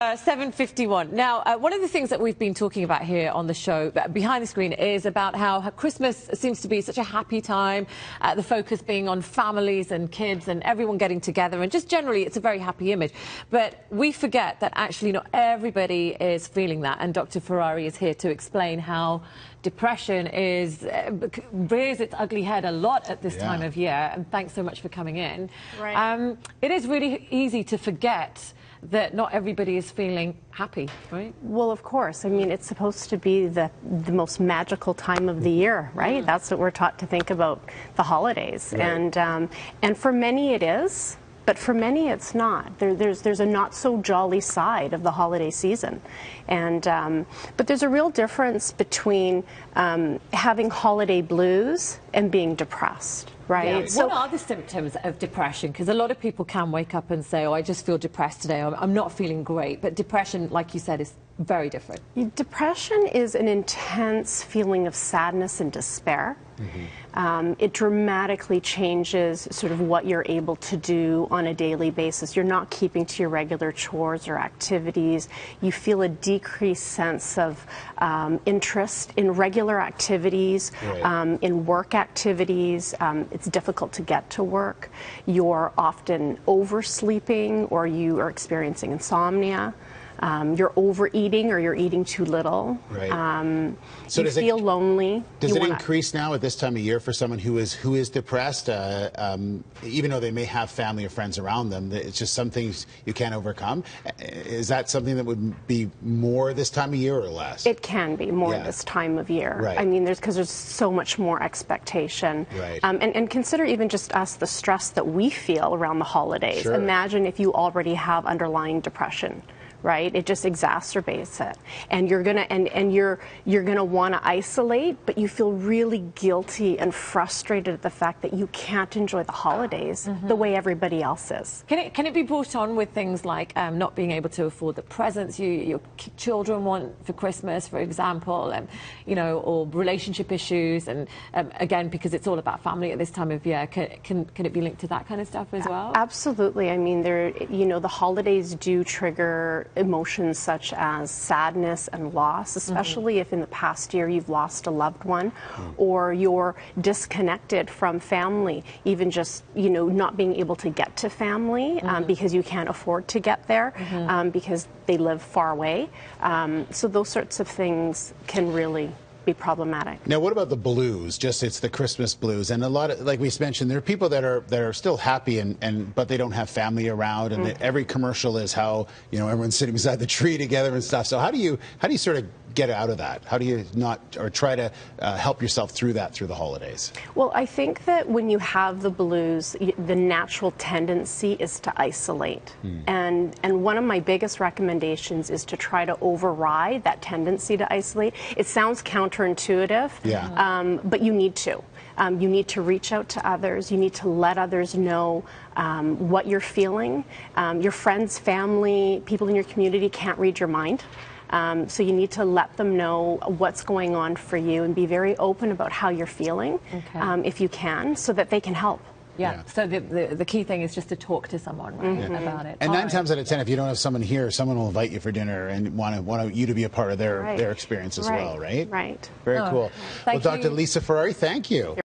7:51. Now, one of the things that we've been talking about here on the show, behind the screen, is about how Christmas seems to be such a happy time, the focus being on families and kids and everyone getting together, and just generally it's a very happy image. But we forget that actually not everybody is feeling that, and Dr. Ferrari is here to explain how depression rears its ugly head a lot at this time of year, and thanks so much for coming in. Right. It is really easy to forget that not everybody is feeling happy, right? Well, of course. I mean, it's supposed to be the most magical time of the year, right? That's what we're taught to think about the holidays. Right. And for many it is, but for many it's not. There's a not so jolly side of the holiday season. And but there's a real difference between having holiday blues and being depressed. Right. Yeah. So, what are the symptoms of depression? Because a lot of people can wake up and say, oh, I just feel depressed today, I'm not feeling great. But depression, like you said, is very different. Depression is an intense feeling of sadness and despair. It dramatically changes sort of what you're able to do on a daily basis. You're not keeping to your regular chores or activities. You feel a decreased sense of interest in regular activities, in work activities. It's difficult to get to work. You're often oversleeping, or you are experiencing insomnia. You're overeating, or you're eating too little. Right. So you feel lonely. Does it increase now at this time of year for someone who is depressed, even though they may have family or friends around them? It's just some things you can't overcome. Is that something that would be more this time of year or less? It can be more this time of year. Right. I mean, because there's so much more expectation. Right. And consider even just us, the stress that we feel around the holidays. Sure. Imagine if you already have underlying depression. Right, it just exacerbates it, and you're gonna want to isolate, but you feel really guilty and frustrated at the fact that you can't enjoy the holidays the way everybody else is. Can it be brought on with things like not being able to afford the presents your children want for Christmas, for example, or relationship issues, and again, because it's all about family at this time of year, can it be linked to that kind of stuff as well? Absolutely. I mean, the holidays do trigger emotions such as sadness and loss, especially if in the past year you've lost a loved one, or you're disconnected from family, even just not being able to get to family because you can't afford to get there because they live far away. So those sorts of things can really be problematic. Now, what about the blues? It's the Christmas blues, and a lot of, like we mentioned, there are people that are still happy but they don't have family around, and every commercial is how everyone's sitting beside the tree together and stuff. So how do you sort of get out of that? How do you try to help yourself through that through the holidays? Well, I think that when you have the blues, the natural tendency is to isolate, and one of my biggest recommendations is to try to override that tendency to isolate. It sounds counterintuitive, but you need to. You need to reach out to others. You need to let others know what you're feeling. Your friends, family, people in your community can't read your mind. So you need to let them know what's going on for you and be very open about how you're feeling, if you can, so that they can help. Yeah. So the key thing is just to talk to someone about it. And 9 times out of 10, if you don't have someone here, someone will invite you for dinner and want you to be a part of their experience as well, right? Right. Very cool. Well, Dr. Lisa Ferrari, thank you.